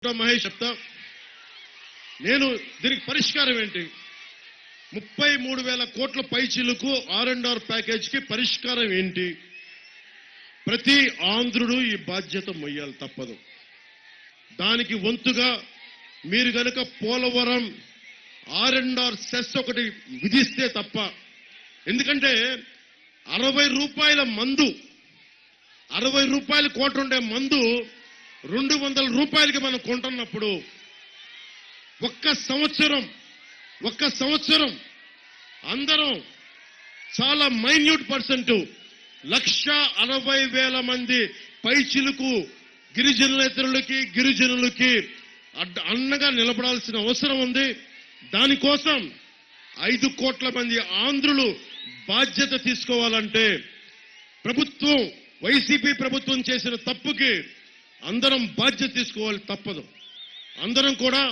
మహేష్ చెప్తా. నేను దీనికి పరిష్కారం ఏంటి? 33,000 కోట్ల పైచిలకు R&R ప్యాకేజీకి పరిష్కారం ఏంటి? ప్రతి ఆంధ్రుడు ఈ బాధ్యత మొయ్యాలి, తప్పదు. దానికి వంతుగా మీరు గనుక పోలవరం R&R సెస్ ఒకటి విధిస్తే తప్ప, ఎందుకంటే 60 రూపాయల మందు, 60 రూపాయల కోట ఉండే మందు 200 రూపాయలకి మనం కొంటున్నప్పుడు ఒక్క సంవత్సరం అందరం చాలా మైన్యూట్ పర్సెంట్ 1,60,000 మంది పైచిలుకు గిరిజనులకి అన్నగా నిలబడాల్సిన అవసరం ఉంది. దానికోసం 5 కోట్ల మంది ఆంధ్రులు బాధ్యత తీసుకోవాలంటే ప్రభుత్వం, వైసీపీ ప్రభుత్వం చేసిన తప్పుకి అందరం బాధ్యత తీసుకోవాలి, తప్పదు. అందరం కూడా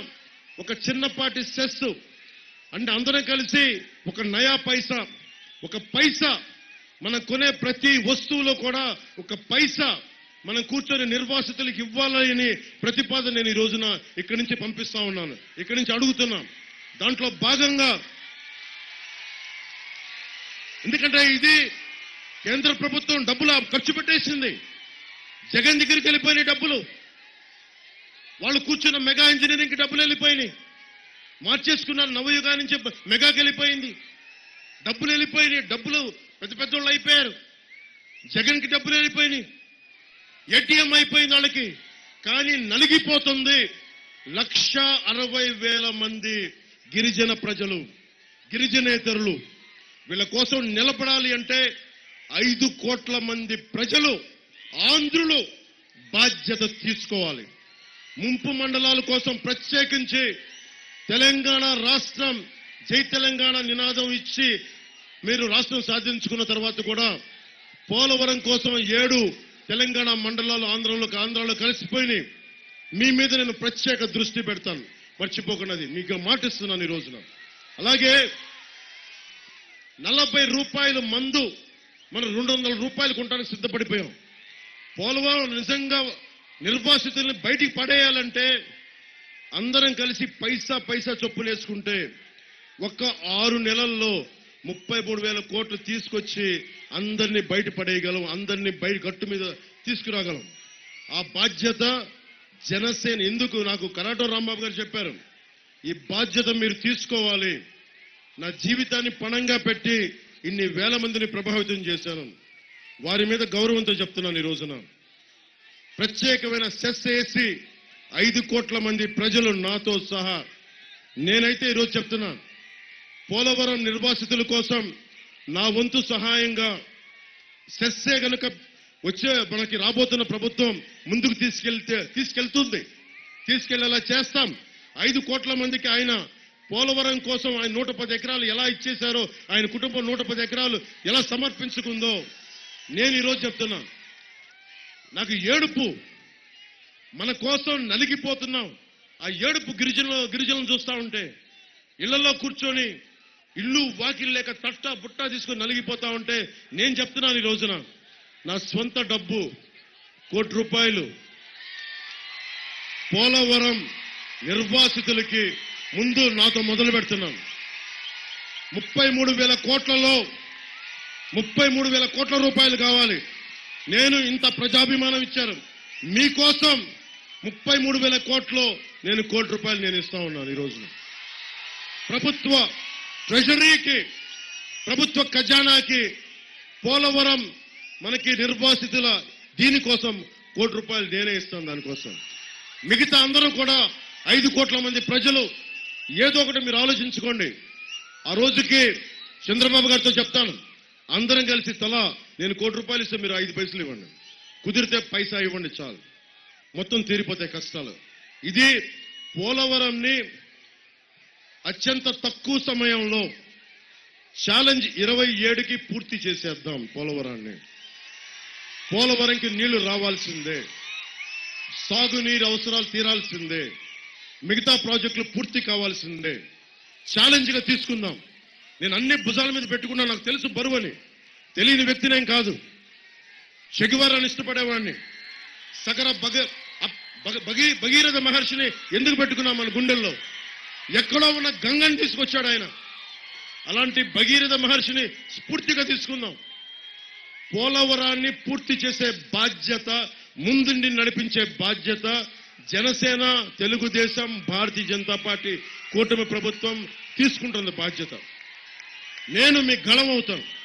ఒక చిన్నపాటి సెస్ అంటే అందరం కలిసి ఒక నయా పైసా మనం కొనే ప్రతి వస్తువులో కూడా ఒక పైసా మనం కూర్చొని నిర్వాసితులకు ఇవ్వాలని ప్రతిపాదన నేను ఈ రోజున ఇక్కడి నుంచి పంపిస్తా ఉన్నాను, ఇక్కడి నుంచి అడుగుతున్నాం. దాంట్లో భాగంగా, ఎందుకంటే ఇది కేంద్ర ప్రభుత్వం డబ్బులు ఖర్చు పెట్టేసింది. జగన్ దగ్గరికి వెళ్ళిపోయినాయి డబ్బులు, వాళ్ళు కూర్చున్న మెగా ఇంజనీరింగ్ కి డబ్బులు వెళ్ళిపోయినాయి, మార్చేసుకున్నారు. నవయుగా నుంచి మెగాకి వెళ్ళిపోయింది, డబ్బులు వెళ్ళిపోయినాయి. డబ్బులు పెద్ద పెద్దోళ్ళు అయిపోయారు. జగన్ కి డబ్బులు వెళ్ళిపోయినాయి, ఏటీఎం అయిపోయింది వాళ్ళకి. కానీ నలిగిపోతుంది 1,60,000 మంది గిరిజన ప్రజలు, గిరిజనేతరులు. వీళ్ళ కోసం నిలబడాలి అంటే 5 కోట్ల మంది ప్రజలు, ఆంధ్రులు బాధ్యత తీసుకోవాలి. ముంపు మండలాల కోసం ప్రత్యేకించి తెలంగాణ రాష్ట్రం, జై తెలంగాణ నినాదం ఇచ్చి మీరు రాష్ట్రం సాధించుకున్న తర్వాత కూడా పోలవరం కోసం 7 తెలంగాణ మండలాలు ఆంధ్రాలో కలిసిపోయినాయి. మీ మీద నేను ప్రత్యేక దృష్టి పెడతాను, మర్చిపోకున్నది. మీకు మాటిస్తున్నాను ఈ రోజున. అలాగే 40 రూపాయల మందు మనం 200 రూపాయలు కొనడానికి సిద్ధపడిపోయాం. పోలవరం నిజంగా నిర్వాసితుల్ని బయటికి పడేయాలంటే అందరం కలిసి పైసా చొప్పులు వేసుకుంటే ఒక్క 6 నెలల్లో 33,000 కోట్లు తీసుకొచ్చి అందరినీ బయట పడేయగలం, అందరినీ బయట గట్టు మీద తీసుకురాగలం. ఆ బాధ్యత జనసేన, ఎందుకు నాకు కరాటో రాంబాబు గారు చెప్పారు, ఈ బాధ్యత మీరు తీసుకోవాలి. నా జీవితాన్ని పణంగా పెట్టి ఇన్ని వేల మందిని ప్రభావితం చేశాను. వారి మీద గౌరవంతో చెప్తున్నాను. ఈ రోజున ప్రత్యేకమైన సెస్ వేసి 5 కోట్ల మంది ప్రజలు నాతో సహా, నేనైతే ఈరోజు చెప్తున్నా, పోలవరం నిర్వాసితుల కోసం నా వంతు సహాయంగా సెస్సే గనుక వచ్చే మనకి రాబోతున్న ప్రభుత్వం ముందుకు తీసుకెళ్లేలా చేస్తాం. 5 కోట్ల మందికి ఆయన పోలవరం కోసం ఆయన 110 ఎకరాలు ఎలా ఇచ్చేశారో, ఆయన కుటుంబం 110 ఎకరాలు ఎలా సమర్పించుకుందో నేను ఈరోజు చెప్తున్నా. నాకు ఏడుపు, మన కోసం నలిగిపోతున్నాం. ఆ ఏడుపు గిరిజనులను చూస్తా ఉంటే, ఇళ్లలో కూర్చొని ఇల్లు వాకిలు లేక బుట్ట తీసుకొని నలిగిపోతా ఉంటే నేను చెప్తున్నాను ఈ రోజున, నా స్వంత డబ్బు 1 కోటి రూపాయలు పోలవరం నిర్వాసితులకి ముందు నాతో మొదలు పెడుతున్నాను. 33,000 కోట్లలో 33,000 కోట్ల రూపాయలు కావాలి. నేను ఇంత ప్రజాభిమానం ఇచ్చారు మీకోసం. 33,000 కోట్లు నేను 1 కోటి రూపాయలు నేను ఇస్తా ఉన్నాను. ఈ రోజున ప్రభుత్వ ట్రెజరీకి, ప్రభుత్వ ఖజానాకి పోలవరం మనకి నిర్వాసితుల దీనికోసం 1 కోటి రూపాయలు నేనే ఇస్తాను. దానికోసం మిగతా అందరూ కూడా 5 కోట్ల మంది ప్రజలు ఏదో ఒకటి మీరు ఆలోచించుకోండి. ఆ రోజుకి చంద్రబాబు గారితో చెప్తాను, అందరం కలిసి తలా నేను 1 కోటి రూపాయలు ఇస్తే మీరు 5 పైసలు ఇవ్వండి, కుదిరితే పైసా ఇవ్వండి, చాలు, మొత్తం తీరిపోతాయి కష్టాలు. ఇది పోలవరంని అత్యంత తక్కువ సమయంలో ఛాలెంజ్ 27కి పూర్తి చేసేద్దాం. పోలవరంకి నీళ్లు రావాల్సిందే, సాగునీరు అవసరాలు తీరాల్సిందే, మిగతా ప్రాజెక్టులు పూర్తి కావాల్సిందే. ఛాలెంజ్ గా తీసుకుందాం. నేను అన్ని భుజాల మీద పెట్టుకున్నా, నాకు తెలుసు బరువని, తెలియని వ్యక్తినేం కాదు. చెగువారాన్ని ఇష్టపడేవాడిని, సగర భగీరథ మహర్షిని ఎందుకు పెట్టుకున్నాం మన గుండెల్లో? ఎక్కడో ఉన్న గంగని తీసుకొచ్చాడు ఆయన. అలాంటి భగీరథ మహర్షిని స్ఫూర్తిగా తీసుకుందాం. పోలవరాన్ని పూర్తి చేసే బాధ్యత, ముందుండి నడిపించే బాధ్యత జనసేన, తెలుగుదేశం, భారతీయ జనతా పార్టీ కూటమి ప్రభుత్వం తీసుకుంటున్న బాధ్యత. నేను మీ గళం అవుతాను.